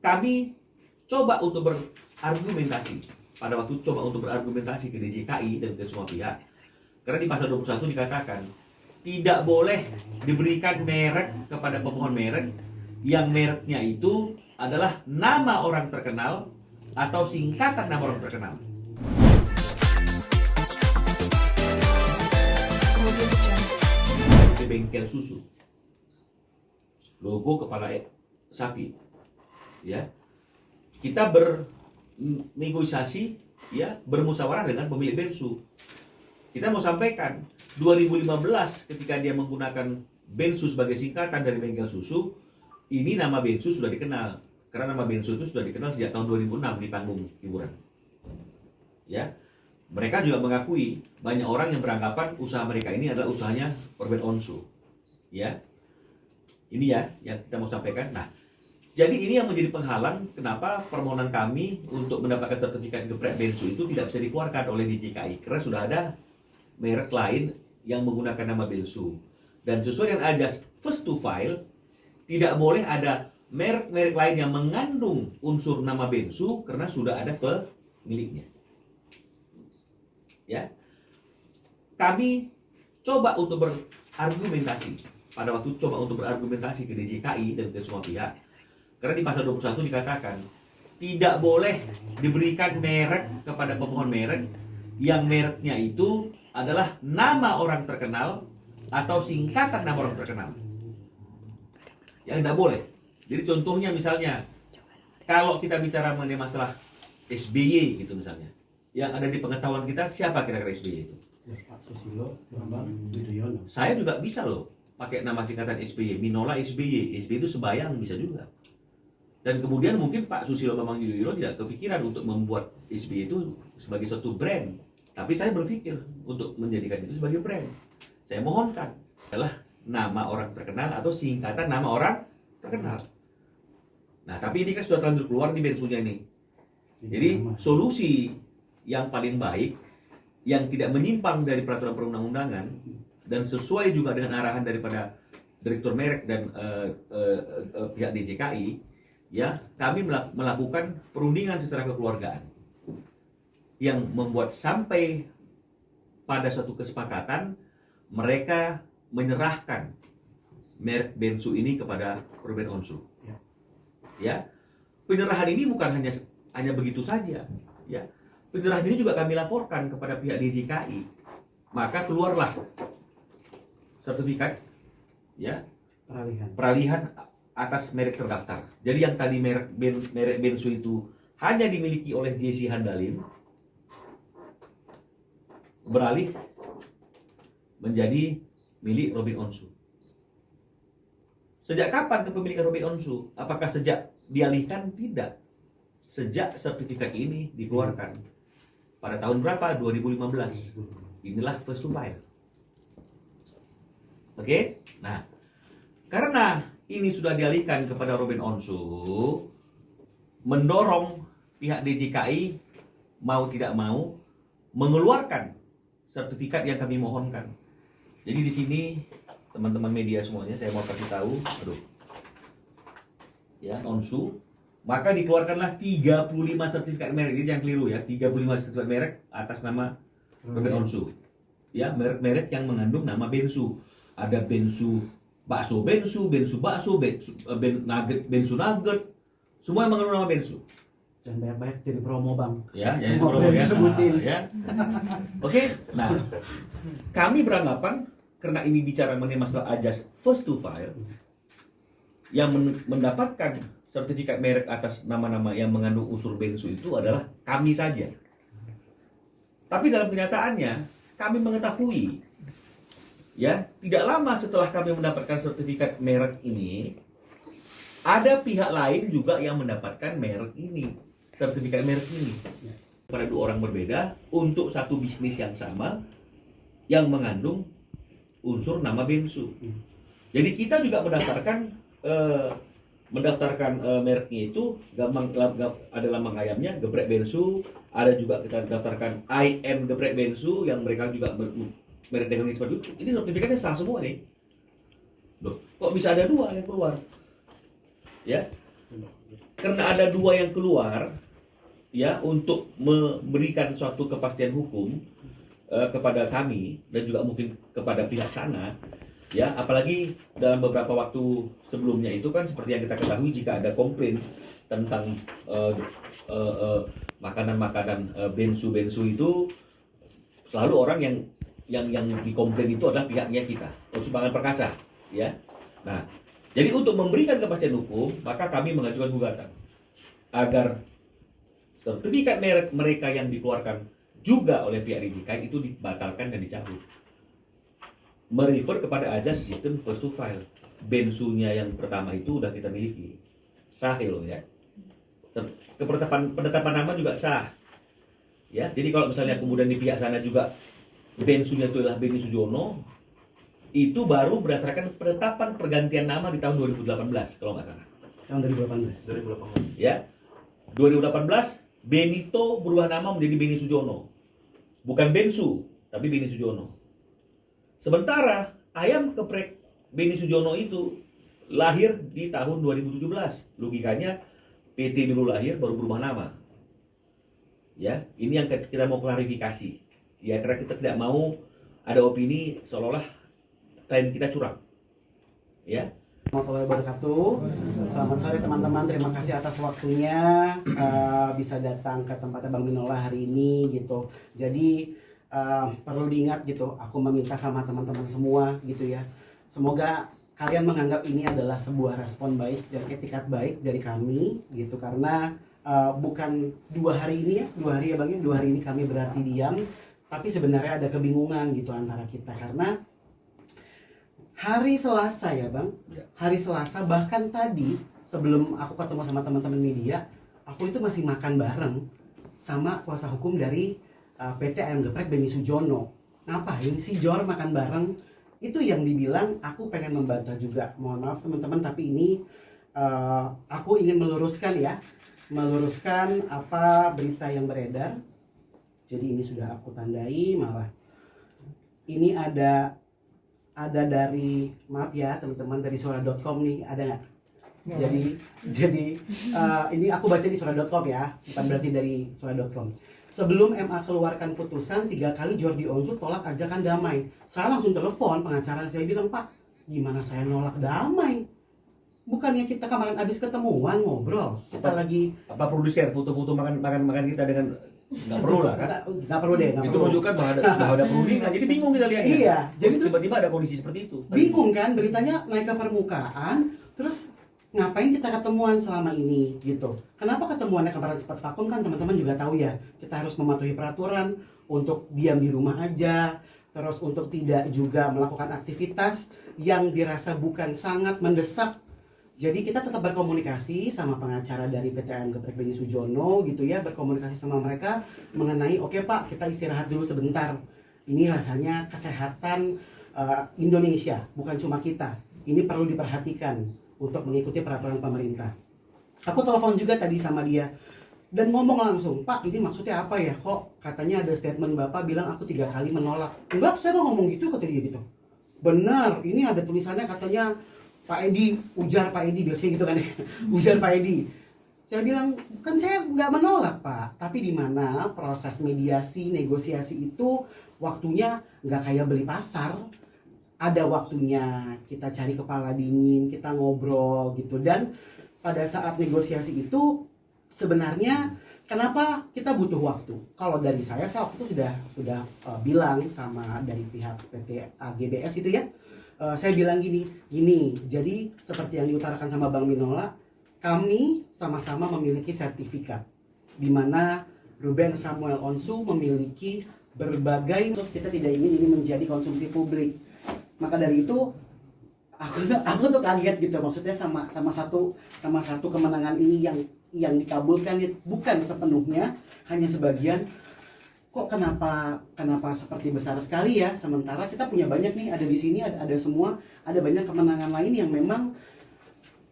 kami coba untuk berargumentasi ke DJKI dan ke semua pihak. Karena di pasal 21 dikatakan tidak boleh diberikan merek kepada pemohon merek yang mereknya itu adalah nama orang terkenal atau singkatan nama orang terkenal. Di bengkel susu, logo kepala sapi, ya, kita bernegosiasi, ya, bermusyawarah dengan pemilik bensu. Kita mau sampaikan 2015 ketika dia menggunakan bensu sebagai singkatan dari bengkel susu, ini nama bensu sudah dikenal karena nama bensu itu sudah dikenal sejak tahun 2006 di panggung hiburan. Ya, mereka juga mengakui banyak orang yang beranggapan usaha mereka ini adalah usahanya Ruben Onsu. Ya, ini ya yang kita mau sampaikan. Nah, jadi ini yang menjadi penghalang kenapa permohonan kami untuk mendapatkan sertifikat geprek bensu itu tidak bisa dikeluarkan oleh DJKI karena sudah ada merek lain yang menggunakan nama bensu. Dan sesuai dengan ajas first to file, tidak boleh ada merek-merek lain yang mengandung unsur nama bensu karena sudah ada pemiliknya. Ya, kami coba untuk berargumentasi ke DJKI dan ke semua pihak. Karena di pasal 21 dikatakan tidak boleh diberikan merek kepada pemohon merek yang mereknya itu adalah nama orang terkenal atau singkatan nama orang terkenal. Yang tidak boleh. Jadi contohnya misalnya, kalau kita bicara mengenai masalah SBY gitu misalnya, yang ada di pengetahuan kita siapa kira-kira SBY itu? Pak Susilo, Bambang Yudhoyono. Saya juga bisa loh pakai nama singkatan SBY, Minola SBY. SBY itu Sebayang bisa juga. Dan kemudian mungkin Pak Susilo Bambang Yudhoyono tidak kepikiran untuk membuat SBY itu sebagai suatu brand. Tapi saya berpikir untuk menjadikan itu sebagai brand. Saya mohonkan adalah nama orang terkenal atau singkatan nama orang terkenal. Nah, tapi ini kan sudah terlanjur keluar di bensunya ini. Jadi solusi yang paling baik yang tidak menyimpang dari peraturan perundang-undangan dan sesuai juga dengan arahan daripada direktur merek dan pihak DJKI, ya, kami melakukan perundingan secara kekeluargaan yang membuat sampai pada suatu kesepakatan mereka menyerahkan merek bensu ini kepada Ruben Onsu. Ya, penyerahan ini bukan hanya begitu saja. Ya, penyerahan ini juga kami laporkan kepada pihak DJKI. Maka keluarlah sertifikat, ya, peralihan atas merek terdaftar. Jadi yang tadi merek bensu itu hanya dimiliki oleh JC Handalin, beralih menjadi milik Ruben Onsu. Sejak kapan kepemilikan Ruben Onsu? Apakah sejak dialihkan? Tidak. Sejak sertifikat ini dikeluarkan. Pada tahun berapa? 2015. Inilah first to file. Oke? Nah, karena ini sudah dialihkan kepada Ruben Onsu, mendorong pihak DJKI mau tidak mau mengeluarkan sertifikat yang kami mohonkan. Jadi di sini teman-teman media semuanya saya mau kasih tahu, ya, Onsu, maka dikeluarkanlah 35 sertifikat merek. Jadi yang keliru ya, 35 sertifikat merek atas nama Ruben Onsu. Ya, merek-merek yang mengandung nama bensu. Ada bensu bakso, bensu bakso, bensu nugget, semua yang mengandung nama bensu. Dan banyak-banyak jadi promo, Bang. Ya, semua promo disebutin. Ya. Oke, nah, kami beranggapan karena ini bicara mengenai masalah ajas first to file, yang mendapatkan sertifikat merek atas nama-nama yang mengandung unsur bensu itu adalah kami saja. Tapi dalam kenyataannya kami mengetahui, ya, tidak lama setelah kami mendapatkan sertifikat merek ini, ada pihak lain juga yang mendapatkan merek ini. Sertifikat merek ini pada dua orang berbeda untuk satu bisnis yang sama yang mengandung unsur nama bensu. Jadi kita juga mendaftarkan mereknya itu gampang, ada lambang ayamnya geprek bensu, ada juga kita daftarkan IM geprek bensu yang mereka juga merek dengan seperti itu. Ini sertifikatnya sah semua nih. Loh, kok bisa ada dua yang keluar? Ya. karena ada dua yang keluar ya untuk memberikan suatu kepastian hukum kepada kami dan juga mungkin kepada pihak sana ya, apalagi dalam beberapa waktu sebelumnya itu kan seperti yang kita ketahui, jika ada komplain tentang makanan-makanan bensu itu selalu orang yang dikomplain itu adalah pihaknya kita, Sumbangan Perkasa ya. Nah, jadi untuk memberikan kepastian hukum maka kami mengajukan gugatan agar sertifikat merek mereka yang dikeluarkan juga oleh pihak Ridika itu dibatalkan dan dicabut. Merefer kepada ajas sistem first to file. Bensunya yang pertama itu udah kita miliki, sah loh ya. Penetapan nama juga sah. Ya, jadi kalau misalnya kemudian di pihak sana juga bensunya itu adalah Beni Sujono, itu baru berdasarkan penetapan pergantian nama di tahun 2018 kalau nggak salah. Tahun 2018. Ya, 2018 Benito berubah nama menjadi Beni Sujono, bukan Bensu tapi Beni Sujono. Sementara ayam geprek Beni Sujono itu lahir di tahun 2017. Logikanya PT dulu lahir baru berubah nama. Ya, ini yang kita mau klarifikasi. Ya, karena kita tidak mau ada opini seolah-olah klien kita curang. Ya. Warahmatullahi wabarakatuh. Selamat sore teman-teman, terima kasih atas waktunya bisa datang ke tempatnya Bang Minola hari ini gitu. Jadi perlu diingat gitu, aku meminta sama teman-teman semua gitu ya. Semoga kalian menganggap ini adalah sebuah respon baik dan etikat baik dari kami gitu, karena bukan 2 hari ini ya, 2 hari ya Bang ya, 2 hari ini kami berarti diam, tapi sebenarnya ada kebingungan gitu antara kita karena hari Selasa ya Bang, hari Selasa bahkan tadi sebelum aku ketemu sama teman-teman media, aku itu masih makan bareng sama kuasa hukum dari PT Ayam Geprek Beni Sujono. Ngapain sih Jor makan bareng? Itu yang dibilang aku pengen membantah juga. Mohon maaf teman-teman, tapi ini aku ingin meluruskan ya, meluruskan apa berita yang beredar. Jadi ini sudah aku tandai, malah ini ada dari, maaf ya teman-teman, dari suara.com nih, ada nggak? Jadi ini aku baca di suara.com ya, bukan berarti dari suara.com. Sebelum MA keluarkan putusan 3 kali Jordi Onsu tolak ajakan damai. Saya langsung telepon pengacara, saya bilang, Pak, gimana saya nolak damai? Bukannya kita kemarin habis ketemuan ngobrol, kita lagi apa produser foto-foto makan kita dengan nggak perlu lah kan? Nggak perlu deh. Itu menunjukkan bahwa ada perundingan. Jadi bingung kita lihatnya. Iya, jadi terus tiba-tiba ada kondisi seperti itu. Bingung kan, beritanya naik ke permukaan, terus ngapain kita ketemuan selama ini gitu. Kenapa ketemuannya kemarin sempat vakum kan teman-teman juga tahu ya. Kita harus mematuhi peraturan untuk diam di rumah aja, terus untuk tidak juga melakukan aktivitas yang dirasa bukan sangat mendesak. Jadi kita tetap berkomunikasi sama pengacara dari PT Ayam Geprek Beni Sujono gitu ya, berkomunikasi sama mereka mengenai oke Pak, kita istirahat dulu sebentar. Ini rasanya kesehatan Indonesia, bukan cuma kita. Ini perlu diperhatikan untuk mengikuti peraturan pemerintah. Aku telepon juga tadi sama dia dan ngomong langsung, Pak, ini maksudnya apa ya? Kok katanya ada statement Bapak bilang aku 3 kali menolak. Enggak, saya nggak ngomong gitu, kata dia gitu. Benar, ini ada tulisannya katanya Pak Edi, ujar Pak Edi, biasanya gitu kan ya. Ujar Pak Edi. Saya bilang, kan saya nggak menolak Pak, tapi di mana proses mediasi, negosiasi itu waktunya nggak kayak beli pasar. Ada waktunya kita cari kepala dingin, kita ngobrol gitu. Dan pada saat negosiasi itu sebenarnya kenapa kita butuh waktu? Kalau dari saya waktu itu sudah bilang sama dari pihak PT AGBS itu ya. Saya bilang gini, jadi seperti yang diutarakan sama Bang Minola, kami sama-sama memiliki sertifikat di mana Ruben Samuel Onsu memiliki berbagai, terus kita tidak ingin ini menjadi konsumsi publik. Maka dari itu aku tuh kaget gitu, maksudnya sama satu kemenangan ini yang dikabulkan bukan sepenuhnya, hanya sebagian. Kok kenapa seperti besar sekali ya, sementara kita punya banyak nih, ada di sini ada semua, ada banyak kemenangan lain yang memang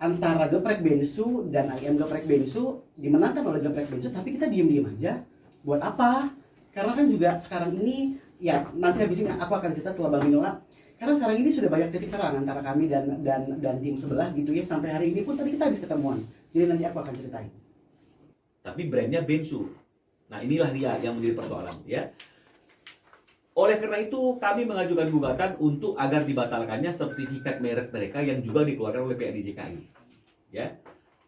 antara Geprek Bensu dan Ayam Geprek Bensu dimenangkan oleh Geprek Bensu, tapi kita diem aja. Buat apa? Karena kan juga sekarang ini ya, nanti habis ini aku akan cerita setelah Bang Minola. Karena sekarang ini sudah banyak titik terang antara kami dan tim sebelah gitu ya. Sampai hari ini pun tadi kita habis ketemuan Jadi nanti aku akan ceritain. Tapi brandnya Bensu. Nah inilah dia yang menjadi persoalan ya. Oleh karena itu kami mengajukan gugatan untuk agar dibatalkannya sertifikat merek mereka yang juga dikeluarkan oleh PAD DKI. Ya.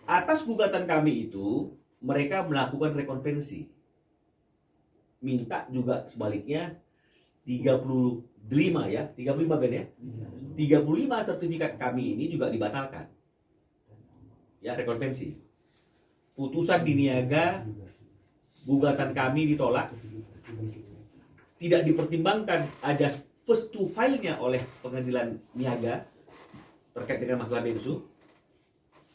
Atas gugatan kami itu mereka melakukan rekonvensi. Minta juga sebaliknya 35 ya, 35 Ben ya. 35 sertifikat kami ini juga dibatalkan. Ya, rekonvensi. Putusan di niaga gugatan kami ditolak. Tidak dipertimbangkan ajas first to file-nya oleh pengadilan niaga terkait dengan masalah Bensu.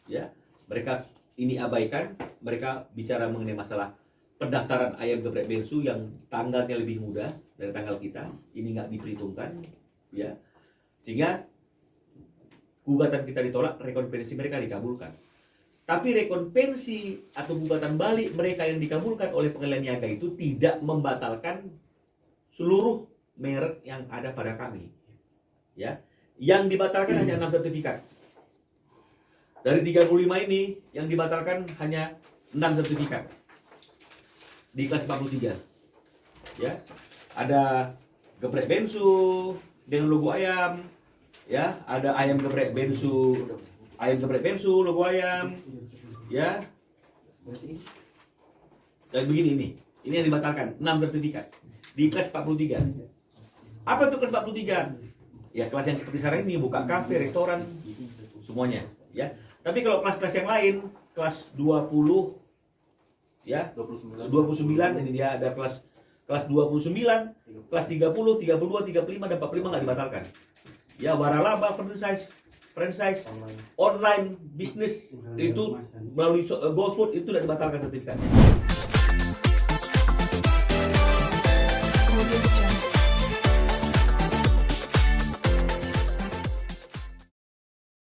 Ya, mereka ini abaikan, mereka bicara mengenai masalah pendaftaran ayam geprek Bensu yang tanggalnya lebih mudah dari tanggal kita, ini nggak diperhitungkan, ya, sehingga gugatan kita ditolak, rekonvensi mereka dikabulkan. Tapi rekonvensi atau gugatan balik mereka yang dikabulkan oleh pengadilan niaga itu tidak membatalkan seluruh merek yang ada pada kami, ya, yang dibatalkan hanya 6 sertifikat. Dari 35 ini yang dibatalkan hanya 6 sertifikat di kelas 43. Ya. Ada geprek Bensu dengan logo ayam, ya, ada ayam geprek Bensu logo ayam, ya. Dan begini ini yang dibatalkan 6 sertifikat di kelas 43. Apa itu kelas 43? Ya, kelas yang seperti sekarang ini, buka kafe, restoran, semuanya, ya. Tapi kalau kelas-kelas yang lain, kelas 20 ya, 29 ini dia ada kelas 29, kelas 30, 32, 35 dan 45 nggak dibatalkan. Ya, waralaba franchise online bisnis itu melalui GoFood itu tidak dibatalkan sertifikatnya.